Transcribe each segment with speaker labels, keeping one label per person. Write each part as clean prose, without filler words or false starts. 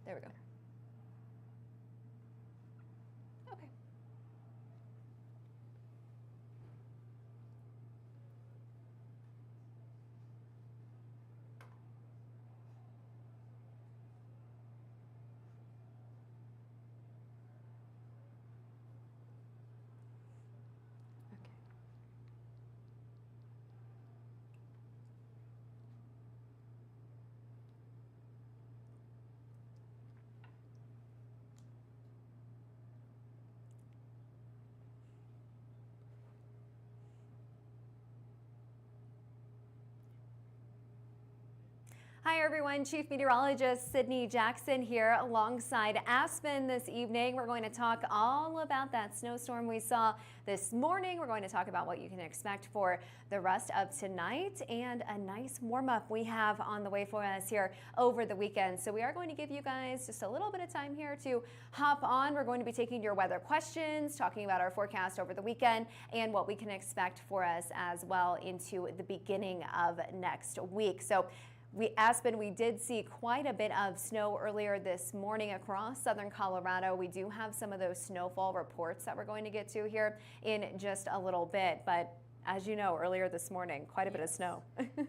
Speaker 1: There we go. Okay. Hi everyone, Chief Meteorologist Sydney Jackson here alongside Aspen this evening. We're going to talk all about that snowstorm we saw this morning. We're going to talk about what you can expect for the rest of tonight and a nice warm up we have on the way for us here over the weekend. So we are going to give you guys just a little bit of time here to hop on. We're going to be taking your weather questions, talking about our forecast over the weekend and what we can expect for us as well into the beginning of next week. So Aspen, we did see quite a bit of snow earlier this morning across southern Colorado. We do have some of those snowfall reports that we're going to get to here in just a little bit. But as you know, earlier this morning, quite a bit of snow.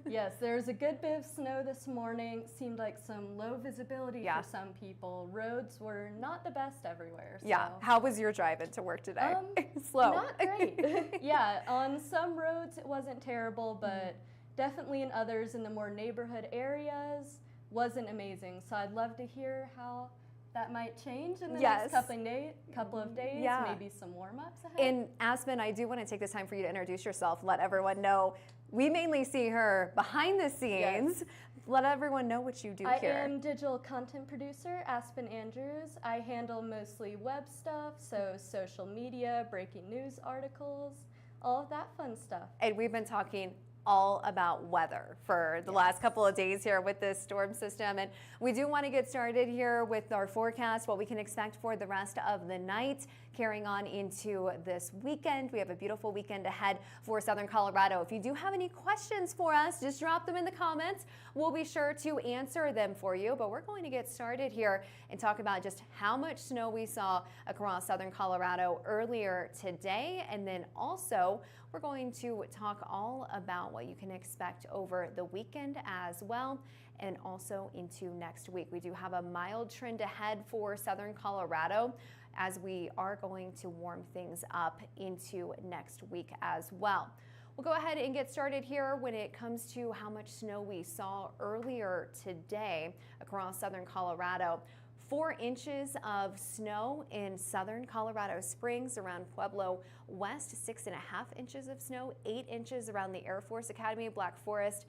Speaker 2: Yes, there's a good bit of snow this morning. Seemed like some low visibility for some people. Roads were not the best everywhere. So.
Speaker 1: Yeah. How was your drive into work today? Slow.
Speaker 2: Not great. Yeah, on some roads it wasn't terrible, but definitely in others in the more neighborhood areas wasn't amazing. So I'd love to hear how that might change in the next couple of days, maybe some warm-ups ahead.
Speaker 1: In Aspen, I do want to take this time for you to introduce yourself, let everyone know. We mainly see her behind the scenes. Yes. Let everyone know what you do here.
Speaker 2: I am digital content producer, Aspen Andrews. I handle mostly web stuff, so social media, breaking news articles, all of that fun stuff.
Speaker 1: And we've been talking all about weather for the last couple of days here with this storm system. And we do want to get started here with our forecast, what we can expect for the rest of the night, carrying on into this weekend. We have a beautiful weekend ahead for southern Colorado. If you do have any questions for us, just drop them in the comments. We'll be sure to answer them for you. But we're going to get started here and talk about just how much snow we saw across southern Colorado earlier today. And then also, we're going to talk all about what you can expect over the weekend as well, and also into next week. We do have a mild trend ahead for southern Colorado as we are going to warm things up into next week as well. We'll go ahead and get started here when it comes to how much snow we saw earlier today across southern Colorado. 4 inches of snow in southern Colorado Springs around Pueblo West, 6.5 inches of snow, 8 inches around the Air Force Academy, Black Forest,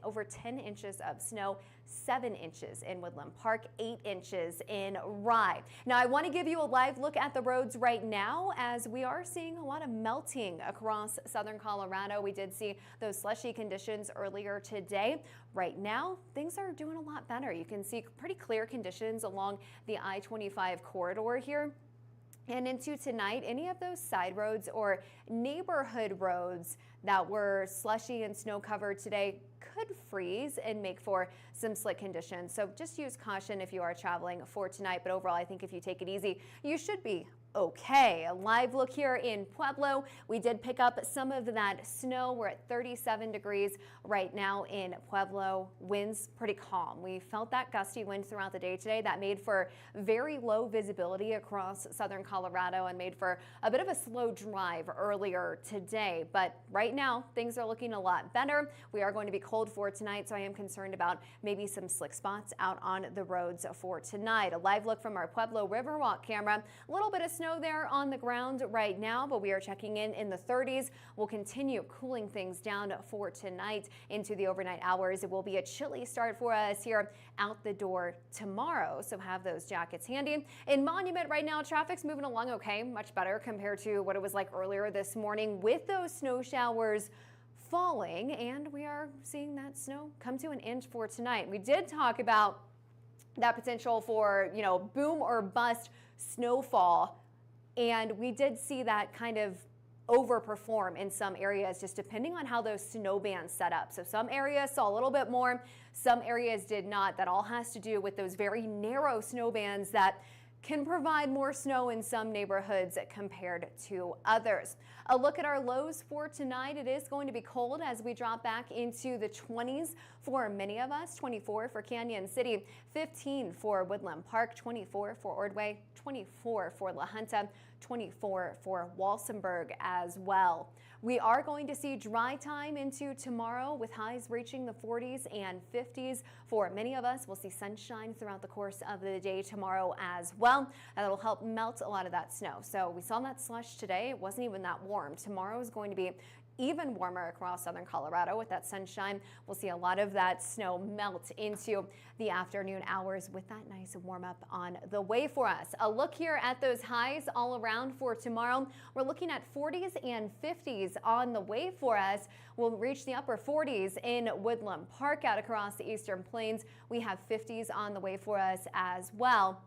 Speaker 1: over 10 inches of snow, 7 inches in Woodland Park, 8 inches in Rye. Now I want to give you a live look at the roads right now as we are seeing a lot of melting across southern Colorado. We did see those slushy conditions earlier today. Right now, things are doing a lot better. You can see pretty clear conditions along the I-25 corridor here. And into tonight, any of those side roads or neighborhood roads that were slushy and snow covered today could freeze and make for some slick conditions. So just use caution if you are traveling for tonight. But overall, I think if you take it easy, you should be okay. A live look here in Pueblo. We did pick up some of that snow. We're at 37 degrees right now in Pueblo. Winds pretty calm. We felt that gusty wind throughout the day today. That made for very low visibility across southern Colorado and made for a bit of a slow drive earlier today. But right now, things are looking a lot better. We are going to be cold for tonight, so I am concerned about maybe some slick spots out on the roads for tonight. A live look from our Pueblo Riverwalk camera. A little bit of snow there on the ground right now, but we are checking in the 30s. We'll continue cooling things down for tonight into the overnight hours. It will be a chilly start for us here out the door tomorrow, so have those jackets handy. In Monument right now, traffic's moving along okay, much better compared to what it was like earlier this morning with those snow showers falling, and we are seeing that snow come to an end for tonight. We did talk about that potential for, boom or bust snowfall. And we did see that kind of overperform in some areas, just depending on how those snow bands set up. So some areas saw a little bit more, some areas did not. That all has to do with those very narrow snow bands that can provide more snow in some neighborhoods compared to others. A look at our lows for tonight. It is going to be cold as we drop back into the 20s for many of us. 24 for Canyon City, 15 for Woodland Park, 24 for Ordway, 24 for La Junta, 24 for Walsenburg as well. We are going to see dry time into tomorrow with highs reaching the 40s and 50s. For many of us, we'll see sunshine throughout the course of the day tomorrow as well. That will help melt a lot of that snow. So we saw that slush today. It wasn't even that warm. Tomorrow is going to be even warmer across southern Colorado with that sunshine. We'll see a lot of that snow melt into the afternoon hours with that nice warm up on the way for us. A look here at those highs all around for tomorrow. We're looking at 40s and 50s on the way for us. We'll reach the upper 40s in Woodland Park out across the eastern plains. We have 50s on the way for us as well.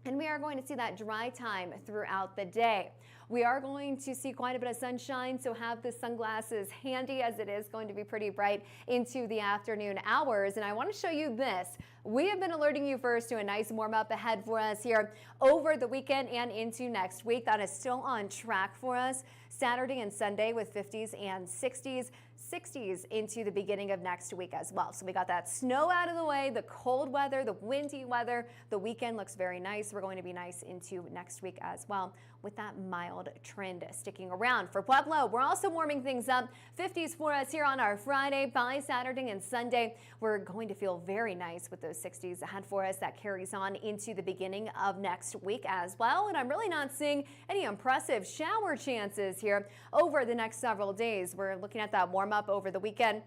Speaker 1: And we are going to see that dry time throughout the day. We are going to see quite a bit of sunshine, so have the sunglasses handy as it is going to be pretty bright into the afternoon hours. And I want to show you this. We have been alerting you first to a nice warm up ahead for us here over the weekend and into next week. That is still on track for us. Saturday and Sunday with 50s and 60s. 60s into the beginning of next week as well. So we got that snow out of the way, the cold weather, the windy weather. The weekend looks very nice. We're going to be nice into next week as well with that mild trend sticking around. For Pueblo, we're also warming things up. 50s for us here on our Friday. By Saturday and Sunday, we're going to feel very nice with those 60s ahead for us. That carries on into the beginning of next week as well. And I'm really not seeing any impressive shower chances here over the next several days. We're looking at that warm up over the weekend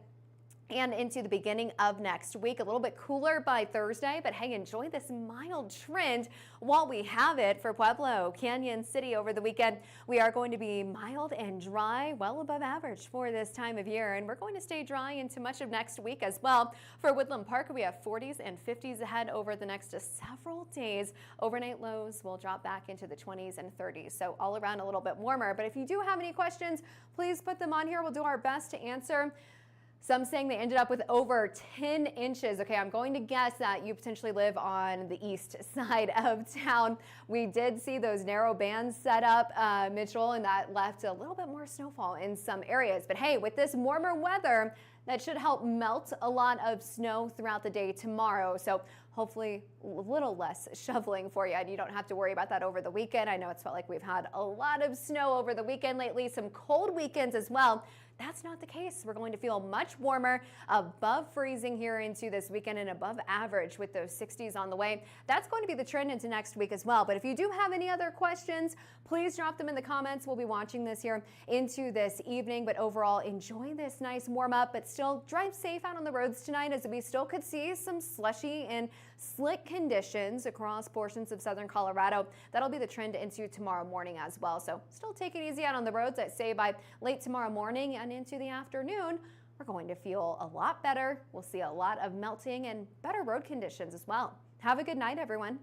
Speaker 1: and into the beginning of next week. A little bit cooler by Thursday, but hey, enjoy this mild trend while we have it. For Pueblo, Canyon City over the weekend, we are going to be mild and dry, well above average for this time of year, and we're going to stay dry into much of next week as well. For Woodland Park, we have 40s and 50s ahead over the next several days. Overnight lows will drop back into the 20s and 30s, so all around a little bit warmer. But if you do have any questions, please put them on here. We'll do our best to answer. Some saying they ended up with over 10 inches. Okay, I'm going to guess that you potentially live on the east side of town. We did see those narrow bands set up, Mitchell, and that left a little bit more snowfall in some areas. But hey, with this warmer weather, that should help melt a lot of snow throughout the day tomorrow. So hopefully a little less shoveling for you, and you don't have to worry about that over the weekend. I know it's felt like we've had a lot of snow over the weekend lately, some cold weekends as well. That's not the case. We're going to feel much warmer, above freezing here into this weekend and above average with those 60s on the way. That's going to be the trend into next week as well. But if you do have any other questions, please drop them in the comments. We'll be watching this here into this evening. But overall, enjoy this nice warm up, but still drive safe out on the roads tonight, as we still could see some slushy and slick conditions across portions of southern Colorado. That'll be the trend into tomorrow morning as well. So still take it easy out on the roads. I'd say by late tomorrow morning and into the afternoon, we're going to feel a lot better. We'll see a lot of melting and better road conditions as well. Have a good night, everyone.